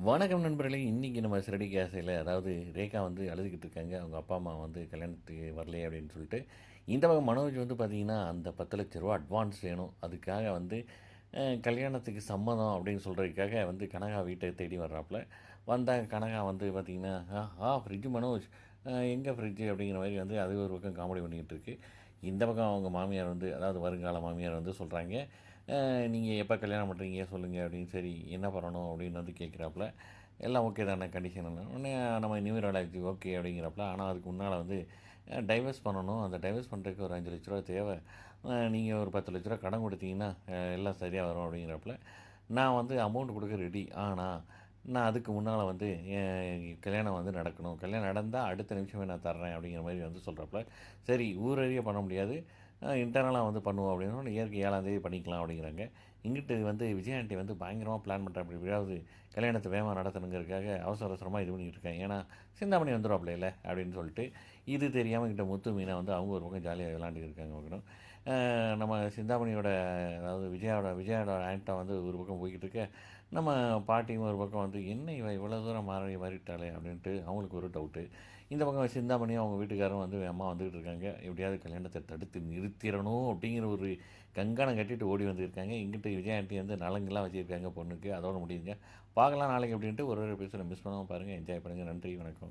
வணக்கம் நண்பர்களே! இன்னைக்கு நம்ம சிறடி கேஸையில அதாவது ரேகா வந்து அழுதுகிட்டு இருக்காங்க. அவங்க அப்பா, அம்மா வந்து கல்யாணத்துக்கு வரலையே அப்படின்னு சொல்லிட்டு. இந்த பக்கம் மனோஜ் வந்து பார்த்தீங்கன்னா, அந்த ரூ. 10,00,000 அட்வான்ஸ் வேணும். அதுக்காக வந்து கல்யாணத்துக்கு சம்மதம் அப்படின்னு சொல்றதுக்காக வந்து கனகா வீட்ட தேடி வர்றாப்புல. வந்தா கனகா வந்து பார்த்தீங்கன்னா, ஃப்ரிட்ஜ் மனோஜ் எங்க ஃப்ரிட்ஜு?" அப்படிங்கிற மாரி வந்து அது ஒரு பக்கம் காமெடி பண்ணிக்கிட்டு இருக்கு. இந்த பக்கம் அவங்க மாமியார் வந்து அதாவது வருங்கால மாமியார் வந்து சொல்றாங்க, "நீங்க எப்ப கல்யாணம் பண்றீங்க சொல்லுங்க" அப்படின்னு. "சரி என்ன பண்ணணும்?" அப்படின்னு வந்து கேட்குறாப்புல. எல்லாம் ஓகே தானே கண்டிஷன் உடனே நம்ம நியூமராலஜி ஓகே அப்படிங்கிறப்பல. ஆனால் அதுக்கு முன்னால் வந்து டைவர்ஸ் பண்ணணும். அந்த டைவர்ஸ் பண்ணுறதுக்கு ஒரு 5,00,000 தேவை. நீங்கள் ஒரு 10,00,000 கடன் கொடுத்தீங்கன்னா எல்லாம் சரியாக வரும் அப்படிங்கிறப்பல. நான் வந்து அமௌண்ட் கொடுக்க ரெடி. ஆனால் நான் அதுக்கு முன்னால் வந்து என் கல்யாணம் வந்து நடக்கணும். கல்யாணம் நடந்தால் அடுத்த நிமிஷமே நான் தர்றேன் அப்படிங்கிற மாதிரி வந்து சொல்கிறப்பல. சரி ஊரறிய பண்ண முடியாது. இன்டர்னலாக வந்து பண்ணுவோம் அப்படின்னா இயற்கை 7ஆம் தேதி பண்ணிக்கலாம் அப்படிங்கிறாங்க. இங்கிட்டு வந்து விஜய் ஆண்டி வந்து பயங்கரமாக பிளான் பண்ணுறேன் அப்படி எப்படியாவது கல்யாணத்தை வேகமாக நடத்தணுங்கிறதுக்காக அவசர அவசரமாக இது பண்ணிக்கிட்டு இருக்காங்க. ஏன்னா சிந்தாமணி வந்துடுவாப்ல இல்லை அப்படின்னு சொல்லிட்டு. இது தெரியாமல் கிட்ட முத்து மீனா வந்து அவங்க ஒரு பக்கம் ஜாலியாக விளாண்டுட்டு இருக்காங்க பார்க்கணும். நம்ம சிந்தாமணியோட அதாவது விஜயாவோட ஆக்டா வந்து ஒரு பக்கம் போய்கிட்டு இருக்க, நம்ம பாட்டியும் ஒரு பக்கம் வந்து என்ன இவ இவ்வளோ தூரம் மாறிட்டாளே அப்படின்ட்டு அவங்களுக்கு ஒரு டவுட்டு. இந்த பக்கம் சிந்தாமணியும் அவங்க வீட்டுக்காரரும் வந்து அம்மா வந்துக்கிட்டு இருக்காங்க. எப்படியாவது கல்யாணத்தை தடுத்து நிறுத்திடணும் அப்படிங்கிற ஒரு கங்கணம் கட்டிட்டு ஓடி வந்திருக்காங்க. இங்கிட்டு விஜய் ஆண்டி வந்து நலங்குலாம் வச்சுருக்காங்க பொண்ணுக்கு. அதோட முடியுதுங்க. பார்க்கலாம் நாளைக்கு அப்படின்ட்டு ஒரு ஒரு எபிசோட மிஸ் பண்ணாமல் பாருங்கள். என்ஜாய் பண்ணுங்கள். நன்றி, வணக்கம்.